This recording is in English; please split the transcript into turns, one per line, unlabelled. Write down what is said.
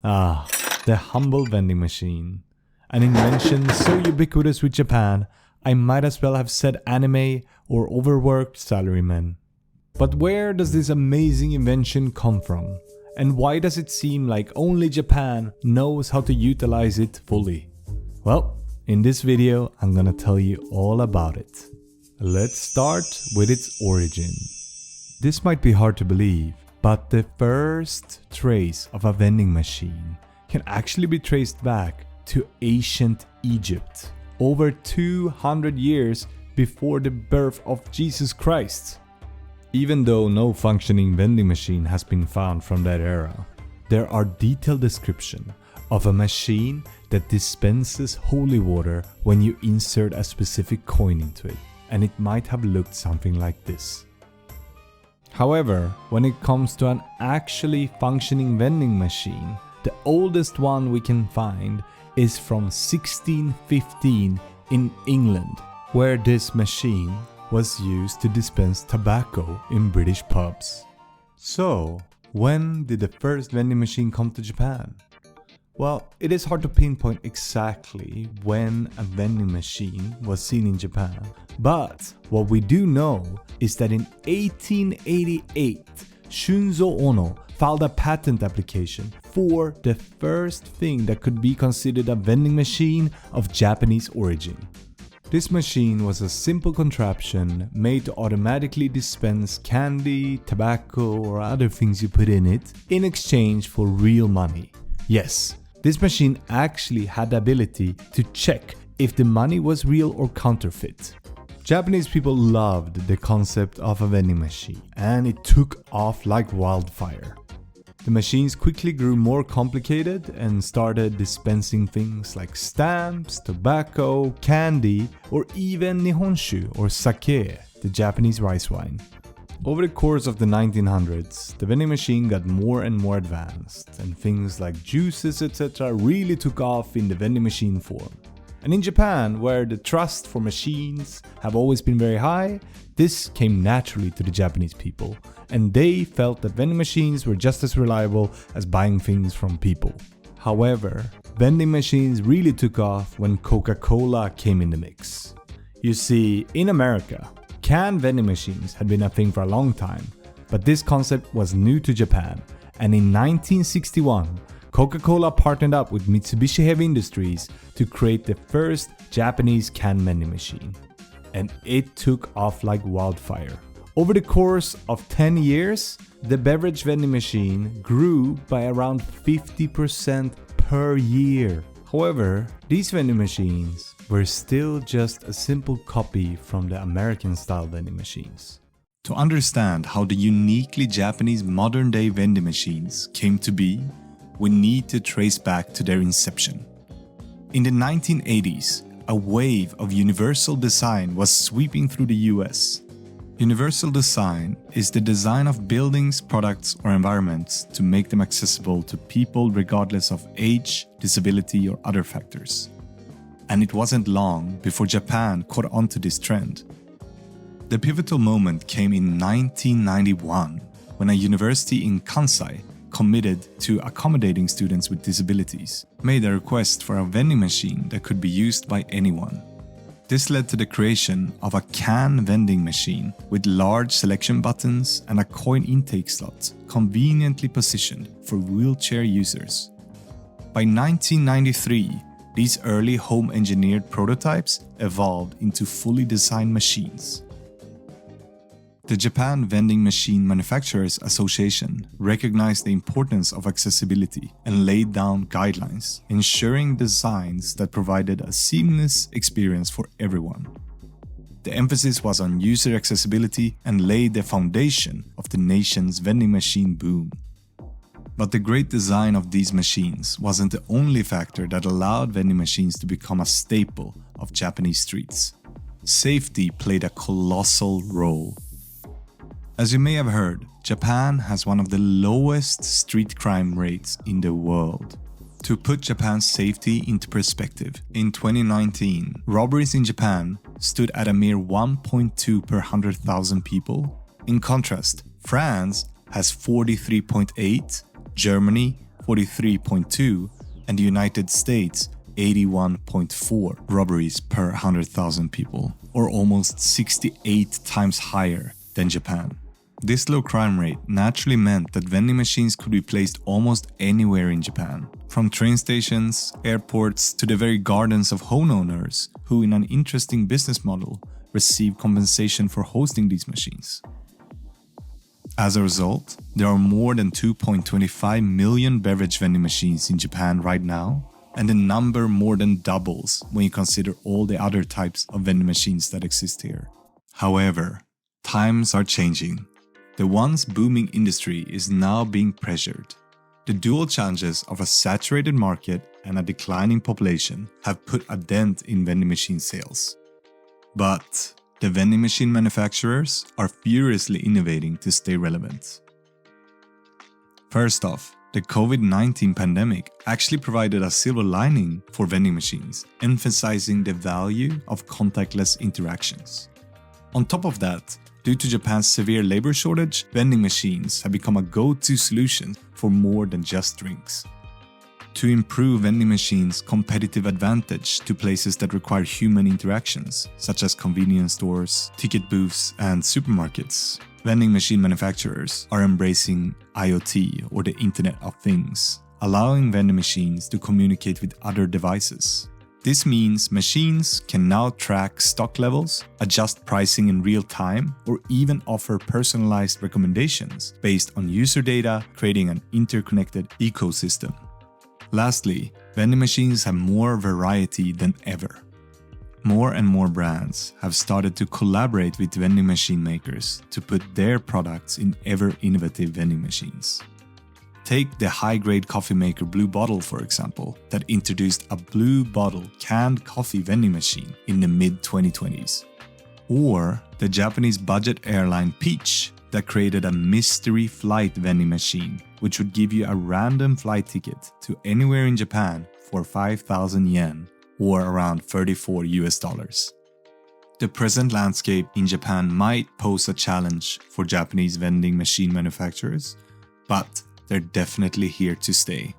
Ah, the humble vending machine. An invention so ubiquitous with Japan, I might as well have said anime or overworked salarymen. But where does this amazing invention come from? And why does it seem like only Japan knows how to utilize it fully? Well, in this video, I'm gonna tell you all about it. Let's start with its origin. This might be hard to believe, but the first trace of a vending machine can actually be traced back to ancient Egypt, over 200 years before the birth of Jesus Christ. Even though no functioning vending machine has been found from that era, there are detailed descriptions of a machine that dispenses holy water when you insert a specific coin into it, and it might have looked something like this. However, when it comes to an actually functioning vending machine, the oldest one we can find is from 1615 in England, where this machine was used to dispense tobacco in British pubs. So, when did the first vending machine come to Japan? Well, it is hard to pinpoint exactly when a vending machine was seen in Japan, but what we do know is that in 1888, Shunzo Ono filed a patent application for the first thing that could be considered a vending machine of Japanese origin. This machine was a simple contraption made to automatically dispense candy, tobacco, or other things you put in it in exchange for real money. Yes, this machine actually had the ability to check if the money was real or counterfeit. Japanese people loved the concept of a vending machine, and it took off like wildfire. The machines quickly grew more complicated and started dispensing things like stamps, tobacco, candy, or even nihonshu or sake, the Japanese rice wine. Over the course of the 1900s, the vending machine got more and more advanced, and things like juices etc. really took off in the vending machine form. And in Japan, where the trust for machines have always been very high, this came naturally to the Japanese people, and they felt that vending machines were just as reliable as buying things from people. However, vending machines really took off when Coca-Cola came in the mix. You see, in America, canned vending machines had been a thing for a long time, but this concept was new to Japan, and in 1961, Coca-Cola partnered up with Mitsubishi Heavy Industries to create the first Japanese can vending machine. And it took off like wildfire. Over the course of 10 years, the beverage vending machine grew by around 50% per year. However, these vending machines were still just a simple copy from the American-style vending machines. To understand how the uniquely Japanese modern-day vending machines came to be, we need to trace back to their inception. In the 1980s, a wave of universal design was sweeping through the US. Universal design is the design of buildings, products, or environments to make them accessible to people regardless of age, disability, or other factors. And it wasn't long before Japan caught on to this trend. The pivotal moment came in 1991, when a university in Kansai committed to accommodating students with disabilities, made a request for a vending machine that could be used by anyone. This led to the creation of a can vending machine with large selection buttons and a coin intake slot conveniently positioned for wheelchair users. By 1993, these early home-engineered prototypes evolved into fully designed machines. The Japan Vending Machine Manufacturers Association recognized the importance of accessibility and laid down guidelines, ensuring designs that provided a seamless experience for everyone. The emphasis was on user accessibility and laid the foundation of the nation's vending machine boom. But the great design of these machines wasn't the only factor that allowed vending machines to become a staple of Japanese streets. Safety played a colossal role. As you may have heard, Japan has one of the lowest street crime rates in the world. To put Japan's safety into perspective, in 2019, robberies in Japan stood at a mere 1.2 per 100,000 people. In contrast, France has 43.8, Germany 43.2, and the United States 81.4 robberies per 100,000 people, or almost 68 times higher than Japan. This low crime rate naturally meant that vending machines could be placed almost anywhere in Japan, from train stations, airports, to the very gardens of homeowners who, in an interesting business model, receive compensation for hosting these machines. As a result, there are more than 2.25 million beverage vending machines in Japan right now, and the number more than doubles when you consider all the other types of vending machines that exist here. However, times are changing. The once booming industry is now being pressured. The dual challenges of a saturated market and a declining population have put a dent in vending machine sales. But the vending machine manufacturers are furiously innovating to stay relevant. First off, the COVID-19 pandemic actually provided a silver lining for vending machines, emphasizing the value of contactless interactions. On top of that, due to Japan's severe labor shortage, vending machines have become a go-to solution for more than just drinks. To improve vending machines' competitive advantage to places that require human interactions, such as convenience stores, ticket booths, and supermarkets, vending machine manufacturers are embracing IoT, or the Internet of Things, allowing vending machines to communicate with other devices. This means machines can now track stock levels, adjust pricing in real time, or even offer personalized recommendations based on user data, creating an interconnected ecosystem. Lastly, vending machines have more variety than ever. More and more brands have started to collaborate with vending machine makers to put their products in ever innovative vending machines. Take the high-grade coffee maker Blue Bottle, for example, that introduced a Blue Bottle canned coffee vending machine in the mid-2020s. Or the Japanese budget airline Peach that created a mystery flight vending machine, which would give you a random flight ticket to anywhere in Japan for 5,000 yen, or around $34. The present landscape in Japan might pose a challenge for Japanese vending machine manufacturers, but they're definitely here to stay.